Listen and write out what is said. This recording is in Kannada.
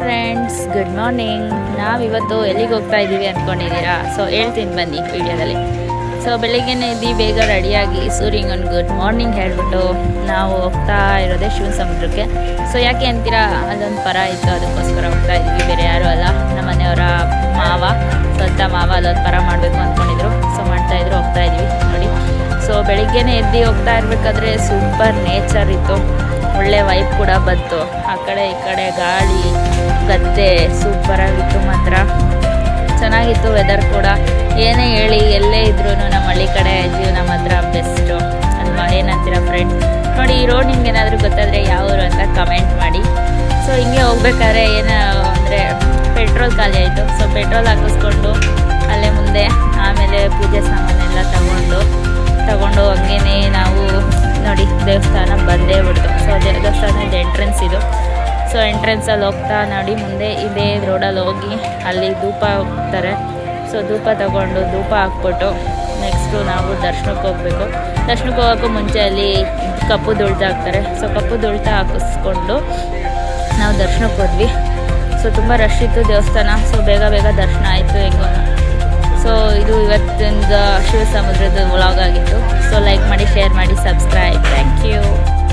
Friends, good morning. ನಾವಿವತ್ತು ಎಲ್ಲಿಗೆ ಹೋಗ್ತಾ ಇದ್ದೀವಿ ಅಂದ್ಕೊಂಡಿದ್ದೀರಾ? ಸೊ ಹೇಳ್ತೀನಿ ಬನ್ನಿ ವಿಡಿಯೋದಲ್ಲಿ. ಸೊ ಬೆಳಿಗ್ಗೆನೇ ಇದ್ದು ಬೇಗ ರೆಡಿಯಾಗಿ ಸೂರ್ಯಂಗೆ ಒಂದು ಗುಡ್ ಮಾರ್ನಿಂಗ್ ಹೇಳಿಬಿಟ್ಟು ನಾವು ಹೋಗ್ತಾ ಇರೋದೇ ಶಿವನ ಸಮುದ್ರಕ್ಕೆ. ಸೊ ಯಾಕೆ ಅಂತೀರಾ, ಅಲ್ಲೊಂದು ಪರ ಇತ್ತು, ಅದಕ್ಕೋಸ್ಕರ ಹೋಗ್ತಾ ಇದ್ವಿ, ಬೇರೆ ಯಾರೂ ಅಲ್ಲ. ನಮ್ಮ ಮನೆಯವರ ಮಾವ, ಸ್ವಂತ ಮಾವ ಅಲ್ಲೊಂದು ಪರ ಮಾಡಬೇಕು ಅಂದ್ಕೊಂಡಿದ್ರು. ಸೊ ಮಾಡ್ತಾಯಿದ್ರು, ಹೋಗ್ತಾ ಇದ್ವಿ ನೋಡಿ. ಸೊ ಬೆಳಿಗ್ಗೆನೇ ಎದ್ದು ಹೋಗ್ತಾ ಇರಬೇಕಾದ್ರೆ ಸೂಪರ್ ನೇಚರ್ ಇತ್ತು, ಒಳ್ಳೆ ವೈಬ್ ಕೂಡ ಬಂತು. ಆ ಕಡೆ ಈ ಕಡೆ ಗಾಳಿ, ಗದ್ದೆ ಸೂಪರಾಗಿತ್ತು, ಮಾತ್ರ ಚೆನ್ನಾಗಿತ್ತು. ವೆದರ್ ಕೂಡ ಏನೇ ಹೇಳಿ, ಎಲ್ಲೇ ಇದ್ರೂ ನಮ್ಮ ಹಳ್ಳಿ ಕಡೆ ಜೀವನ ಮಾತ್ರ ಬೆಸ್ಟು ಅಲ್ವಾ? ಏನಂತೀರಾ ಫ್ರೆಂಡ್ಸ್? ನೋಡಿ, ಈ ರೋಡ್ ನಿಮ್ಗೆ ಏನಾದರೂ ಗೊತ್ತಾದರೆ ಯಾವ ಊರು ಅಂತ ಕಮೆಂಟ್ ಮಾಡಿ. ಸೊ ಹಿಂಗೆ ಹೋಗ್ಬೇಕಾದ್ರೆ ಏನು ಅಂದರೆ ಪೆಟ್ರೋಲ್ ಖಾಲಿ ಆಯಿತು. ಸೊ ಪೆಟ್ರೋಲ್ ಹಾಕಿಸ್ಕೊಂಡು ಅಲ್ಲೇ ಮುಂದೆ ಆಮೇಲೆ ಪೂಜೆ ಸಾಮಾನೆಲ್ಲ ತಗೊಂಡು ಹಂಗೇ ನಾವು ನೋಡಿ ದೇವಸ್ಥಾನ ಬಂದೇ ಬಿಡ್ತು. ಸೊ ದೇವಸ್ಥಾನದ ಎಂಟ್ರೆನ್ಸ್ ಇದು. ಸೊ ಎಂಟ್ರೆನ್ಸಲ್ಲಿ ಹೋಗ್ತಾ ನೋಡಿ ಮುಂದೆ ಇದೇ ರೋಡಲ್ಲಿ ಹೋಗಿ ಅಲ್ಲಿ ಧೂಪ ಹೋಗ್ತಾರೆ. ಸೊ ಧೂಪ ತಗೊಂಡು ಧೂಪ ಹಾಕ್ಬಿಟ್ಟು ನೆಕ್ಸ್ಟು ನಾವು ದರ್ಶನಕ್ಕೆ ಹೋಗಬೇಕು. ದರ್ಶನಕ್ಕೆ ಹೋಗೋಕ್ಕೂ ಮುಂಚೆ ಅಲ್ಲಿ ಕಪ್ಪು ದುಳ್ತ ಹಾಕ್ತಾರೆ. ಸೊ ಕಪ್ಪು ದುಳ್ತ ಹಾಕಿಸ್ಕೊಂಡು ನಾವು ದರ್ಶನಕ್ಕೆ ಹೋದ್ವಿ. ಸೊ ತುಂಬ ರಶ್ ಇತ್ತು ದೇವಸ್ಥಾನ. ಸೊ ಬೇಗ ದರ್ಶನ ಆಯಿತು ಹೆಂಗೋ. ಸೊ ಇದು ಇವತ್ತಿನ ಶಿವ ಸಮುದ್ರದ ವ್ಲಾಗ್ ಆಗಿತ್ತು. ಸೊ ಲೈಕ್ ಮಾಡಿ, ಶೇರ್ ಮಾಡಿ, ಸಬ್ಸ್ಕ್ರೈಬ್. Thank you.